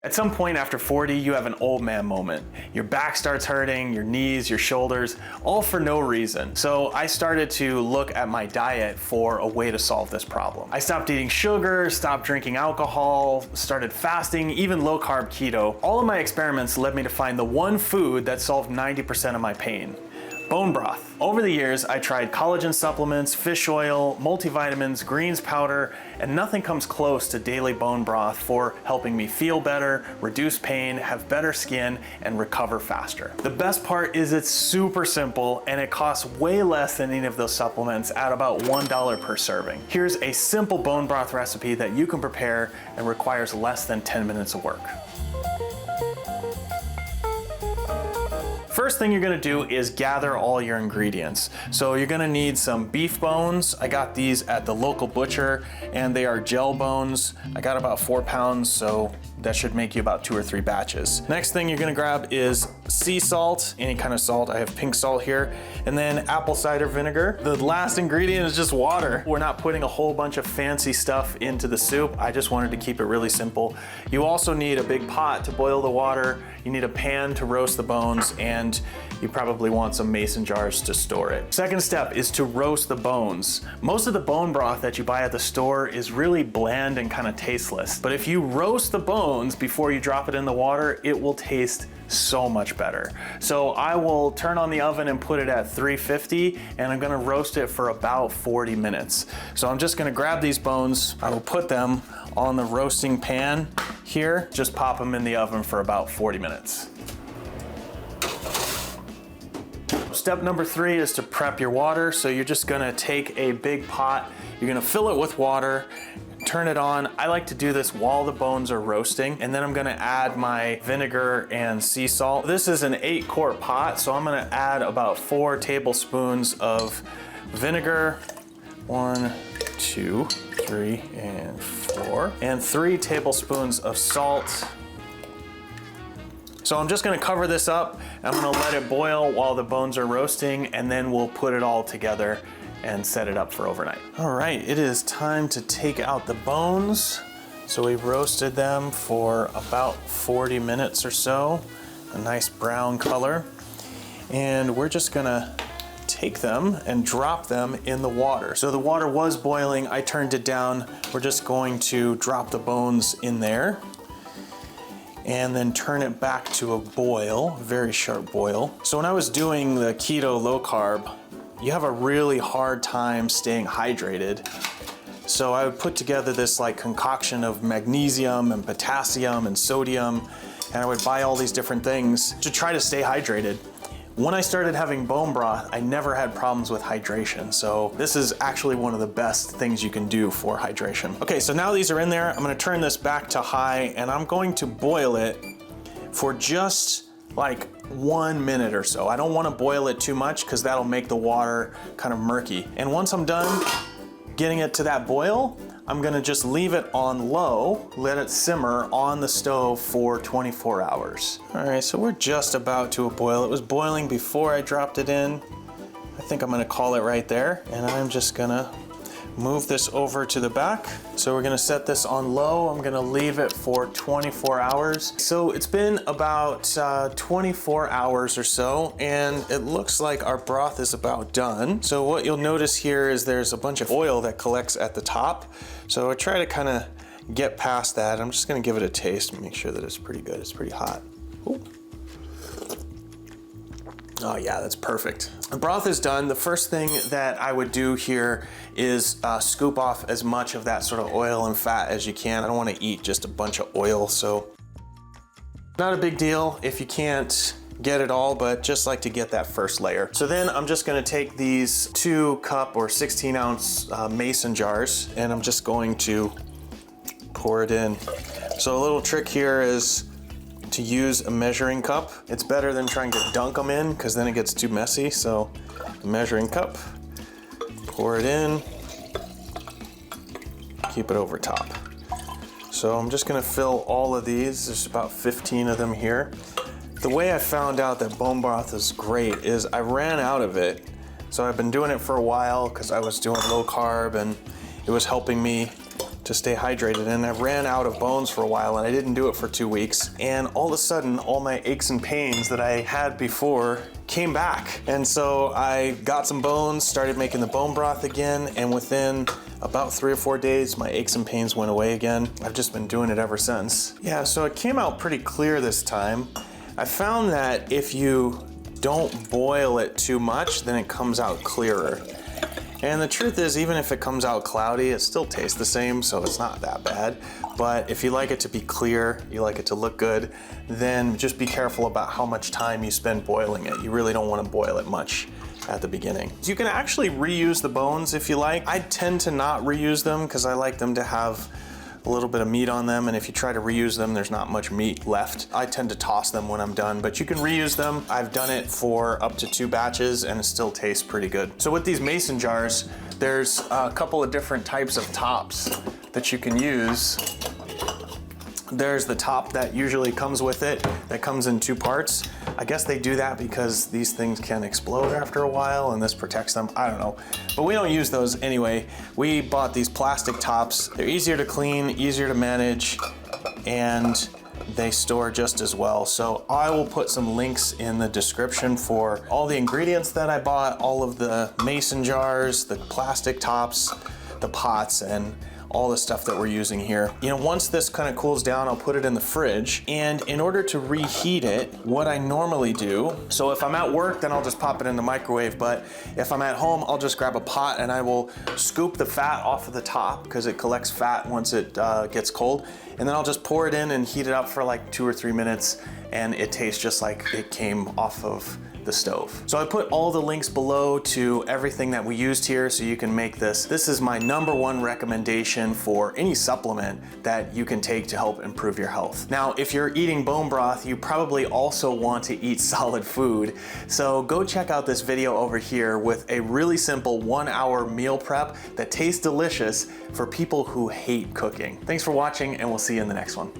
At some point after 40, you have an old man moment. Your back starts hurting, your knees, your shoulders, all for no reason. So I started to look at my diet for a way to solve this problem. I stopped eating sugar, stopped drinking alcohol, started fasting, even low carb keto. All of my experiments led me to find the one food that solved 90% of my pain: bone broth. Over the years, I tried collagen supplements, fish oil, multivitamins, greens powder, and nothing comes close to daily bone broth for helping me feel better, reduce pain, have better skin, and recover faster. The best part is it's super simple and it costs way less than any of those supplements at about $1 per serving. Here's a simple bone broth recipe that you can prepare and requires less than 10 minutes of work. First thing you're gonna do is gather all your ingredients. So you're gonna need some beef bones. I got these at the local butcher and they are gel bones. I got about 4 pounds, so that should make you about 2 or 3 batches. Next thing you're gonna grab is sea salt, any kind of salt. I have pink salt here. And then apple cider vinegar. The last ingredient is just water. We're not putting a whole bunch of fancy stuff into the soup. I just wanted to keep it really simple. You also need a big pot to boil the water. You need a pan to roast the bones, and you probably want some mason jars to store it. Second step is to roast the bones. Most of the bone broth that you buy at the store is really bland and kind of tasteless. But if you roast the bones before you drop it in the water, it will taste so much better. So I will turn on the oven and put it at 350, and I'm gonna roast it for about 40 minutes. So I'm just gonna grab these bones, I will put them on the roasting pan here, just pop them in the oven for about 40 minutes. Step number 3 is to prep your water. So you're just gonna take a big pot, you're gonna fill it with water, turn it on. I like to do this while the bones are roasting, and then I'm gonna add my vinegar and sea salt. This is an 8-quart pot, so I'm gonna add about 4 tablespoons of vinegar. 1, 2, 3, and 4. And 3 tablespoons of salt. So I'm just gonna cover this up. I'm gonna let it boil while the bones are roasting, and then we'll put it all together and set it up for overnight. All right, it is time to take out the bones. So we roasted them for about 40 minutes or so, a nice brown color. And we're just gonna take them and drop them in the water. So the water was boiling, I turned it down. We're just going to drop the bones in there and then turn it back to a boil, very sharp boil. So when I was doing the keto low carb, you have a really hard time staying hydrated. So I would put together this like concoction of magnesium and potassium and sodium, and I would buy all these different things to try to stay hydrated. When I started having bone broth, I never had problems with hydration. So this is actually one of the best things you can do for hydration. Okay, so now these are in there. I'm gonna turn this back to high, and I'm going to boil it for just like 1 minute or so. I don't wanna boil it too much because that'll make the water kind of murky. And once I'm done getting it to that boil, I'm gonna just leave it on low, let it simmer on the stove for 24 hours. All right, so we're just about to a boil. It was boiling before I dropped it in. I think I'm gonna call it right there, and I'm just gonna move this over to the back. So we're gonna set this on low. I'm gonna leave it for 24 hours. So it's been about 24 hours or so, and it looks like our broth is about done. So what you'll notice here is there's a bunch of oil that collects at the top. So I try to kind of get past that. I'm just gonna give it a taste and make sure that it's pretty good. It's pretty hot. Ooh. Oh yeah, that's perfect. The broth is done. The first thing that I would do here is scoop off as much of that sort of oil and fat as you can. I don't want to eat just a bunch of oil, so not a big deal if you can't get it all, but just like to get that first layer. So then I'm just gonna take these 2-cup or 16-ounce mason jars, and I'm just going to pour it in. So a little trick here is to use a measuring cup. It's better than trying to dunk them in because then it gets too messy. So a measuring cup, pour it in, keep it over top. So I'm just gonna fill all of these. There's about 15 of them here. The way I found out that bone broth is great is I ran out of it. So I've been doing it for a while because I was doing low carb and it was helping me to to stay hydrated. And I ran out of bones for a while and I didn't do it for 2 weeks. And all of a sudden, all my aches and pains that I had before came back. And so I got some bones, started making the bone broth again, and within about 3 or 4 days, my aches and pains went away again. I've just been doing it ever since. Yeah, so it came out pretty clear this time. I found that if you don't boil it too much, then it comes out clearer. And the truth is, even if it comes out cloudy, it still tastes the same, so it's not that bad. But if you like it to be clear, you like it to look good, then just be careful about how much time you spend boiling it. You really don't want to boil it much at the beginning. You can actually reuse the bones if you like. I tend to not reuse them because I like them to have a little bit of meat on them, and if you try to reuse them, there's not much meat left. I tend to toss them when I'm done, but you can reuse them. I've done it for up to 2 batches and it still tastes pretty good. So with these mason jars, there's a couple of different types of tops that you can use. There's the top that usually comes with it, that comes in 2 parts. I guess they do that because these things can explode after a while and this protects them. I don't know, but we don't use those anyway. We bought these plastic tops. They're easier to clean, easier to manage, and they store just as well. So I will put some links in the description for all the ingredients that I bought, all of the mason jars, the plastic tops, the pots, and all the stuff that we're using here. You know, once this kind of cools down, I'll put it in the fridge. And in order to reheat it, what I normally do, so if I'm at work, then I'll just pop it in the microwave. But if I'm at home, I'll just grab a pot and I will scoop the fat off of the top because it collects fat once it gets cold. And then I'll just pour it in and heat it up for like 2 or 3 minutes. And it tastes just like it came off of the stove. So I put all the links below to everything that we used here so you can make this. This is my #1 recommendation for any supplement that you can take to help improve your health. Now, if you're eating bone broth, you probably also want to eat solid food. So go check out this video over here with a really simple 1-hour meal prep that tastes delicious for people who hate cooking. Thanks for watching, and we'll see you in the next one.